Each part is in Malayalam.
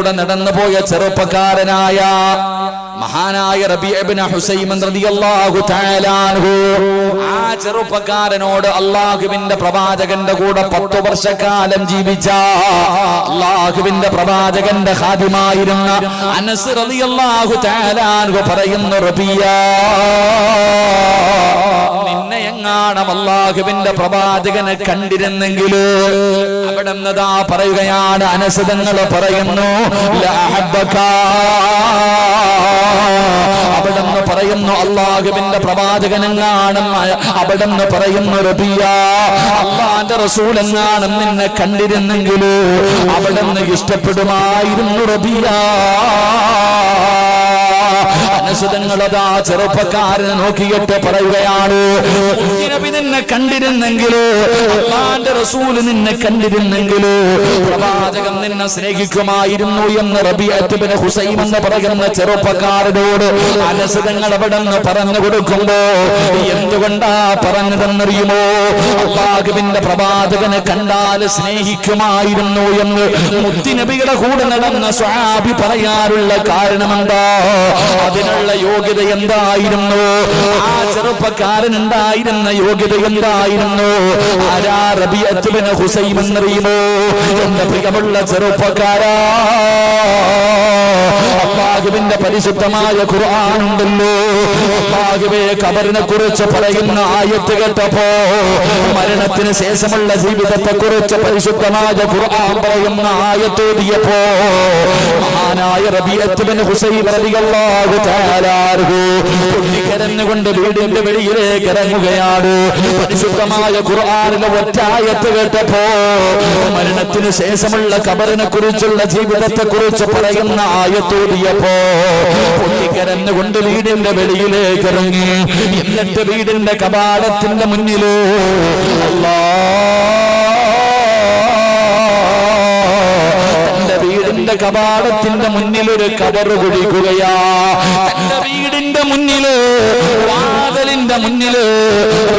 നടുവിലൂടെ നടന്നുപോയ ചെറുപ്പക്കാരനായ മഹാനായ റബീഅ ഇബ്നു ഹുസൈം റളിയല്ലാഹു തആല അൻഹു, ആ ചെറുപ്പക്കാരനോട് അല്ലാഹുവിന്റെ പ്രവാചകന്റെ കൂടെ 10 വർഷക്കാലം ജീവിച്ച അല്ലാഹുവിന്റെ പ്രവാചകന്റെ ഖാദിമായിരുന്ന അനസ് റളിയല്ലാഹു തആല അൻഹു പറയുന്നു, റബീഅ, നിന്നെ എങ്ങാണം അല്ലാഹുവിന്റെ പ്രവാചകനെ കണ്ടിരുന്നെങ്കിൽ, അവിടെ നിന്നതാ പറയുകയാണ്, അനസ് തങ്ങൾ പറയുന്നു, ലഅഹബ്ബക, അവിടെ നിന്ന് പറയുന്നു അല്ലാഹുവിന്റെ പ്രവാചകനെങ്ങാണം, അവിടെ നിന്ന് പറയുന്നു, റബീഅ, അല്ലാഹുവിന്റെ റസൂൽ എങ്ങാണം നിന്നെ കണ്ടിരുന്നെങ്കിൽ അവിടെ നിന്ന് ഇഷ്ടപ്പെടുമായിരുന്നു റബീഅ. അനസുതങ്ങളതാ ചെറുപ്പക്കാരനെ നോക്കിയിട്ട് പറയുകയാണ്, നബി നിന്നെ കണ്ടിരുന്നെങ്കിൽ, അല്ലാഹുവിന്റെ റസൂൽ നിന്നെ കണ്ടിരുന്നെങ്കിൽ പ്രവാചകൻ നിന്നെ സ്നേഹിക്കുമായിരുന്നു എന്ന് റബീഅ ഇബ്നു ഹുസൈം എന്ന് പറയുന്ന ചെറുപ്പക്കാരനോട് അനസുതങ്ങൾ അവിടെ നിന്ന് പറഞ്ഞു കൊടുക്കുമ്പോ എന്തുകൊണ്ടാ പറഞ്ഞതെന്നറിയുമോ? അല്ലാഹുവിന്റെ പ്രവാചകനെ കണ്ടാൽ സ്നേഹിക്കുമായിരുന്നു എന്ന് മുത്തുനബിയുടെ കൂടെ നടന്ന സ്വഹാബി പറയാനുള്ള കാരണമെന്താ? അതിനുള്ള യോഗ്യത എന്തായിരുന്നു? ആ ചെറുപ്പക്കാരൻ ഉണ്ടായിരുന്ന യോഗ്യത എന്തായിരുന്നു? ആരാ? റബീഅ ഇബ്നു ഹുസൈം എന്നറിയുമോ? എന്റെ പ്രിയമുള്ള ചെറുപ്പക്കാരാ, അല്ലാഹുവിന്റെ പരിശുദ്ധമായ ഖുർആൻ ഉണ്ടല്ലോ, അല്ലാഹുവേ ഖബറിനെ കുറിച്ച് പറയുന്ന ആയത്ത് കേട്ടപ്പോ, മരണത്തിന് ശേഷമുള്ള ജീവിതത്തെ കുറിച്ച് പരിശുദ്ധമായ ഖുർആൻ പറയുന്ന ആയത്ത് ഓതിയപ്പോ മഹാനായ റബീഅ ഇബ്നു ഹുസൈം റളിയല്ലാഹു തആല അൻഹു പൊട്ടിക്കരഞ്ഞുകൊണ്ട് വീടിന്റെ വെളിയിലേക്ക് ഇറങ്ങുകയാണ്. പരിശുദ്ധമായ ഖുർആനിലെ ഒറ്റ ആയത്ത് കേട്ടപ്പോ, മരണത്തിന് ശേഷമുള്ള ഖബറിനെ കുറിച്ചുള്ള ജീവിതത്തെ കുറിച്ച് പറയുന്ന ആയത്ത് ഓതിയപ്പോ പൊട്ടിക്കരഞ്ഞുകൊണ്ട് വീടിന്റെ വെളിയിലേക്ക് ഇറങ്ങി. എന്നിട്ട് വീടിന്റെ കവാടത്തിന്റെ മുന്നിൽ തന്റെ വീടിന്റെ കവാടത്തിന്റെ മുന്നിൽ ഒരു കബറ് കുഴിക്കുകയാ. തന്റെ വീടിന്റെ മുന്നില്, വാതിലിന്റെ മുന്നില്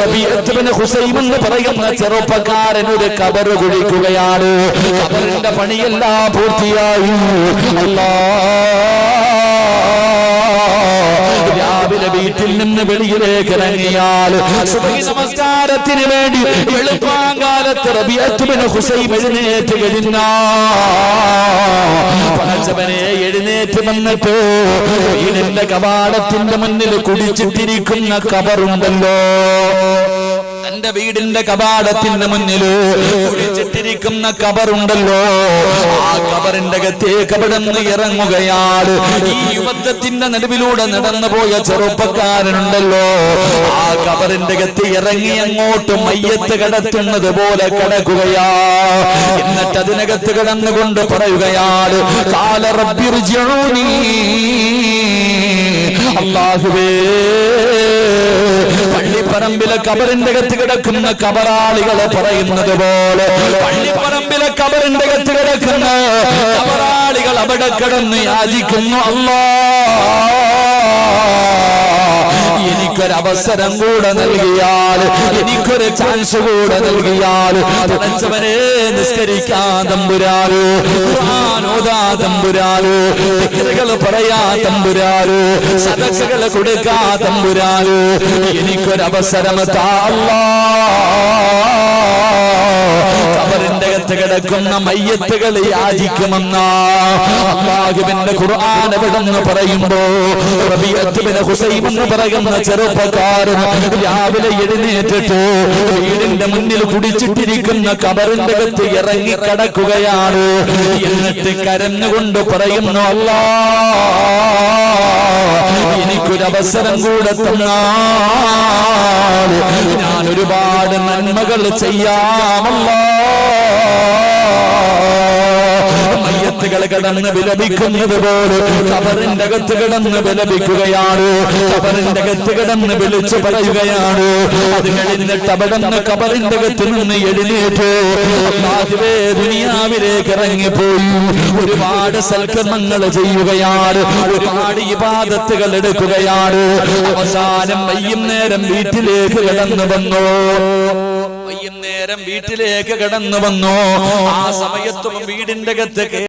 റബീഅ ഇബ്നു ഹുസൈം എന്ന് പറയുന്ന ചെറുപ്പക്കാരൻ ഒരു കബറ് കുഴിക്കുകയാണ്. കബറിന്റെ പണിയെല്ലാം പൂർത്തിയായി. രാവിലെ വീട്ടിൽ നിന്ന് വെളിയിലേക്ക് ഇറങ്ങിയാൽ സുബഹി നമസ്കാരത്തിന് വേണ്ടി വെളുപ്പാങ്കാലത്ത് റബീഅ ഇബ്നു ഹുസൈം എഴുന്നേറ്റ് കഴിഞ്ഞവനെ എഴുന്നേറ്റ് വന്നിട്ട് വീടിന്റെ കവാടത്തിന്റെ മുന്നിൽ കുടിച്ചിട്ടിരിക്കുന്ന കബറുണ്ടല്ലോ, തന്റെ വീടിന്റെ കവാടത്തിന്റെ മുന്നിൽ കുടിച്ചിട്ടിരിക്കുന്ന കബറുണ്ടല്ലോ, ആ കബറിന്റെ അകത്തേക്ക് അവിടെ നിന്ന് ഇറങ്ങുകയാണ്. ഈ യുവത്വത്തിന്റെ നടുവിലൂടെ നടന്നുപോയ ചെറുപ്പക്കാരനുണ്ടല്ലോ, ആ കബറിന്റെ അകത്ത് ഇറങ്ങി അങ്ങോട്ട് മയ്യത്ത് കടത്തുന്നത് പോലെ കടക്കുകയാ. എന്നിട്ട് അതിനകത്ത് കിടന്നുകൊണ്ട് പറയുകയാണ്, ഖാല റബ്ബിർജിഊനി, അല്ലാഹുവേ, പള്ളിപ്പറമ്പിലെ കബറിന്റെ അകത്ത് കിടക്കുന്ന കബറാളികളെ പറയുന്നത് പോലെ പള്ളിപ്പറമ്പിലെ കബറിന്റെ അകത്ത് കിടക്കുന്ന കബറാളികൾ അവിടെ കിടന്ന് യാചിക്കുന്നു, അല്ലാഹ് എനിക്കൊരവസരം കൂടെ നൽകിയാൽ, എനിക്കൊരു ചാൻസ് കൂടെ നൽകിയാൽ, പടച്ചവനെ നിസ്കരിക്കാൻ തമ്പുരാന്, ഖുർആൻ ഓതാൻ തമ്പുരാന്, ദിക്റുകൾ പറയാൻ തമ്പുരാന്, സദഖകൾ കൊടുക്കാൻ തമ്പുരാന്, എനിക്കൊരവസരം താ അല്ലാഹ്. കബറിന്റെ അകത്ത് കിടക്കുന്ന മയ്യത്തുകൾ യാചിക്കുമെന്ന അല്ലാഹുവിന്റെ ഖുർആൻ എവിടെന്ന് പറയുമ്പോ റബീഅ ഇബ്നു ഹുസൈം എന്ന് പറയുന്ന ചെറുപ്പക്കാരൻ രാവിലെ എഴുന്നേറ്റിട്ട് വീടിന്റെ മുന്നിൽ കുടിച്ചിട്ടിരിക്കുന്ന കബറിന്റെ അകത്ത് ഇറങ്ങി കിടക്കുകയാണ്. എന്നിട്ട് കരഞ്ഞുകൊണ്ട് പറയുന്നു, അല്ലാഹ് എനിക്കൊരവസരം കൂടെ തന്നാൽ ഞാൻ ഒരുപാട് നന്മകൾ ചെയ്യാമല്ലോ. മയ്യത്തുകൾ കിടന്ന് വിലപിക്കുന്നത് പോലെ കബറിന്റെ അകത്ത് കിടന്ന് വിലപിക്കുകയാണ്. കബറിന്റെ അകത്ത് കിടന്ന് വിളിച്ചു പറയുകയാണ്. അത് കഴിഞ്ഞിട്ട് അവിടെ നിന്ന് കബറിന്റെ അകത്ത് നിന്ന് എഴുന്നേറ്റ് അല്ലാഹുവേ ദുനിയാവിലേക്ക് ഇറങ്ങിപ്പോയി. ഒരുപാട് സൽക്കർമ്മങ്ങൾ ചെയ്യുകയാണ്, ഒരുപാട് ഇബാദത്തുകൾ എടുക്കുകയാണ്. അവസാനം വൈകുന്നേരം വീട്ടിലേക്ക് കടന്നു വന്നു. വൈകുന്നേരം വീട്ടിലേക്ക് കടന്നു വന്നു. ആ സമയത്തും വീടിന്റെ അകത്ത്